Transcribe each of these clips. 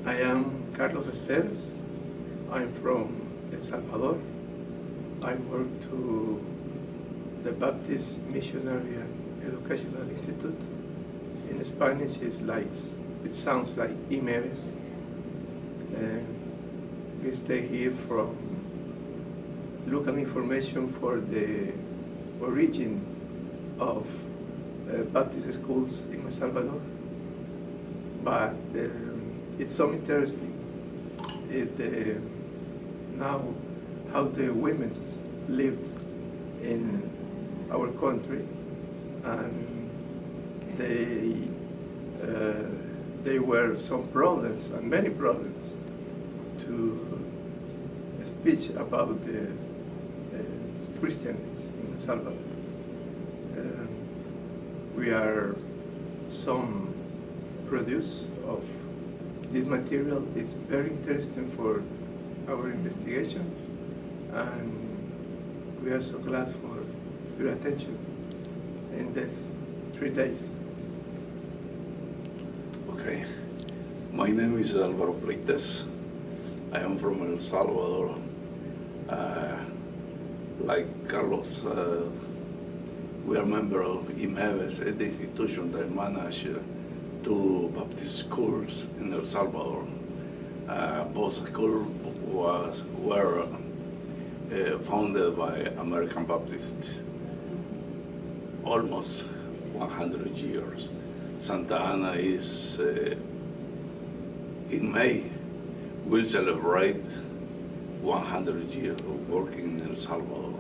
I am Carlos Estevez. I'm from El Salvador. I work to the Baptist Missionary and Educational Institute. In Spanish, it sounds like Estevez. We stay here from local information for the origin of Baptist schools in El Salvador. But it's so interesting now how the women lived in our country, and there were some problems and many problems to speak about the Christians in El Salvador. We are some produce of this material is very interesting for our investigation, and we are so glad for your attention in these 3 days. Okay, my name is Alvaro Pleites. I am from El Salvador. Like Carlos, we are member of Estevez, the institution that manages 2 Baptist schools in El Salvador. Both schools were founded by American Baptists almost 100 years. Santa Ana is, in May, will celebrate 100 years of working in El Salvador.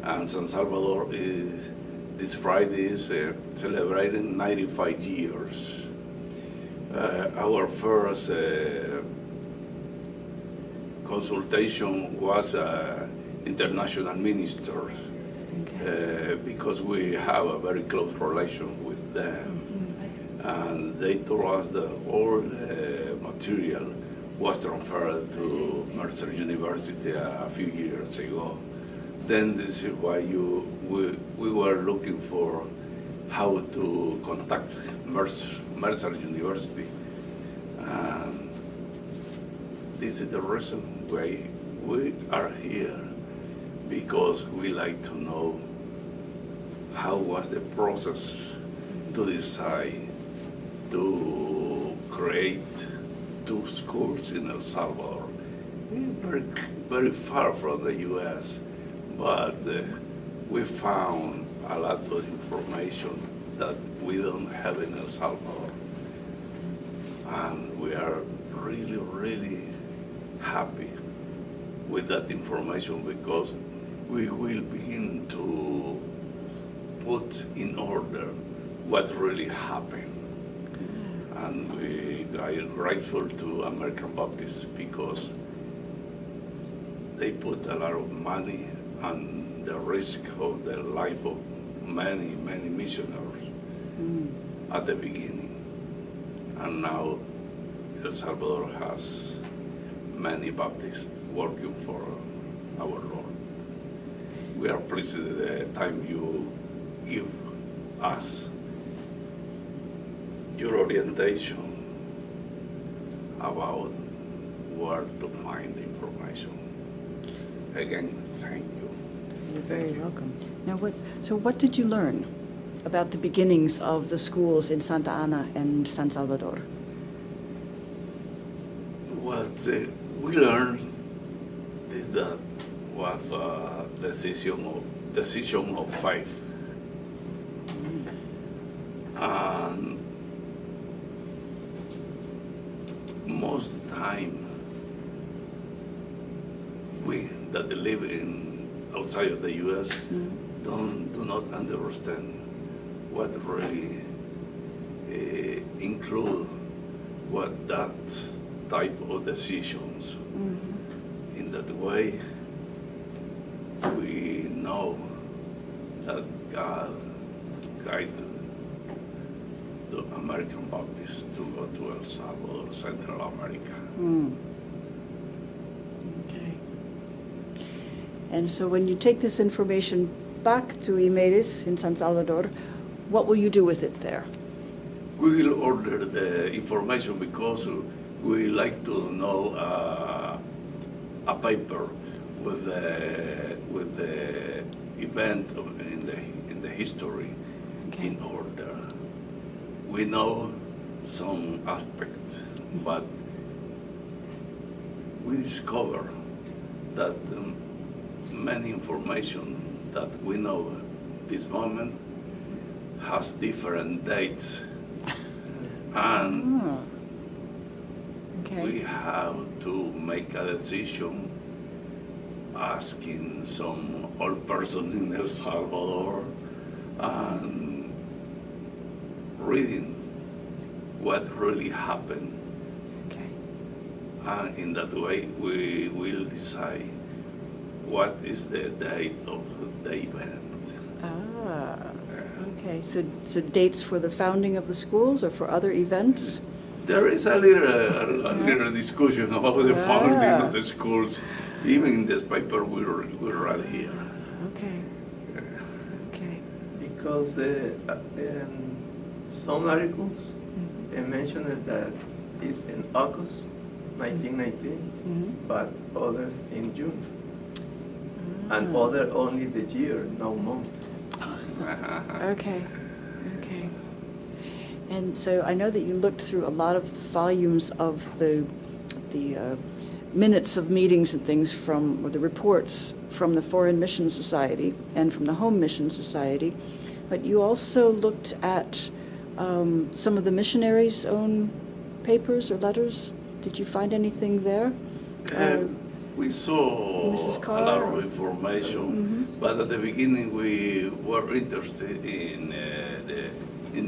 And San Salvador is, this Friday is celebrating 95 years. Our first consultation was international ministers, because we have a very close relation with them. And they told us that all material was transferred to Mercer University a few years ago. Then this is why we were looking for how to contact Mercer University. And this is the reason why we are here, because we like to know how was the process to decide to create 2 schools in El Salvador, very, very far from the U.S., but we found a lot of information that we don't have in El Salvador. And we are really, really happy with that information, because we will begin to put in order what really happened. And we are grateful to American Baptists because they put a lot of money and the risk of the life of many, many missionaries at the beginning. And now El Salvador has many Baptists working for our Lord. We are pleased at the time you give us your orientation about where to find the information. Again, thank you. You're very welcome. Now, what did you learn about the beginnings of the schools in Santa Ana and San Salvador? What we learned is that was a decision of faith. And most of the time, we that live outside of the U.S. do not understand what really include what that type of decisions. In that way, we know that God guided the American Baptists to go to El Salvador, Central America. Okay. And so when you take this information back to Estevez in San Salvador, what will you do with it there? We will order the information because we like to know a paper with the event in the history Okay. in order. We know some aspects, but we discover that many information that we know this moment has different dates, and Oh. Okay. we have to make a decision asking some old persons in El Salvador and reading what really happened. Okay. And in that way, we will decide what is the date of the event. Ah. Okay. So dates for the founding of the schools or for other events? There is a little discussion about the founding of the schools, even in this paper we read here. Okay. Okay. Because in some articles mention that it's in August 1919, but others in June, and other only the year, no month. Okay. Okay. And so I know that you looked through a lot of volumes of the minutes of meetings and things from, or the reports from the Foreign Mission Society and from the Home Mission Society, but you also looked at some of the missionaries' own papers or letters. Did you find anything there? We saw Mrs. a Carr? lot of information, but at the beginning we were interested in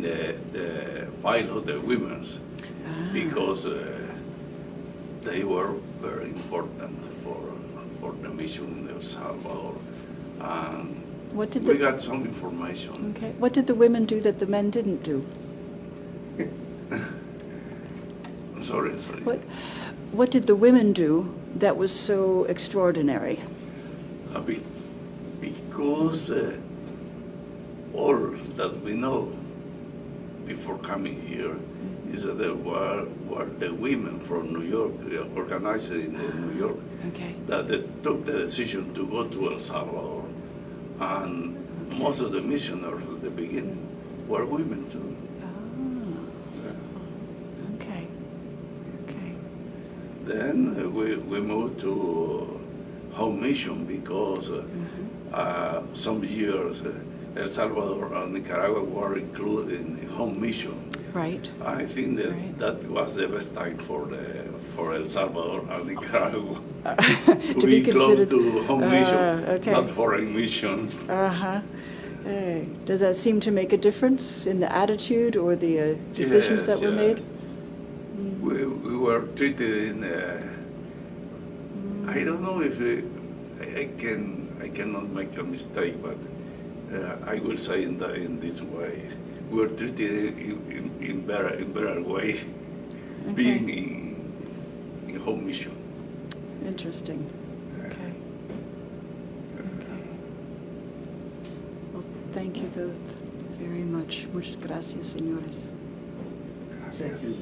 the file of the women's, because they were very important for the mission in El Salvador, and What did we the got some information. Okay. What did the women do that the men didn't do? I'm sorry. What did the women do that was so extraordinary? Because all that we know before coming here is that there were the women from New York, organized in New York, Okay. that they took the decision to go to El Salvador. And most of the missionaries at the beginning were women too. Okay. Okay. Then we moved to Home Mission because some years El Salvador and Nicaragua were included in Home Mission. Right. I think that Right. that was the best time for El Salvador and Nicaragua To be close considered- to Home Mission, okay. not Foreign Mission. Uh-huh. Does that seem to make a difference in the attitude or the decisions that were made? We were treated in. I don't know if I cannot make a mistake, but I will say in this way, we were treated in better way, being in Home Mission. Interesting. Okay. Okay. Well, thank you both very much. Muchas gracias, señores. Thank you.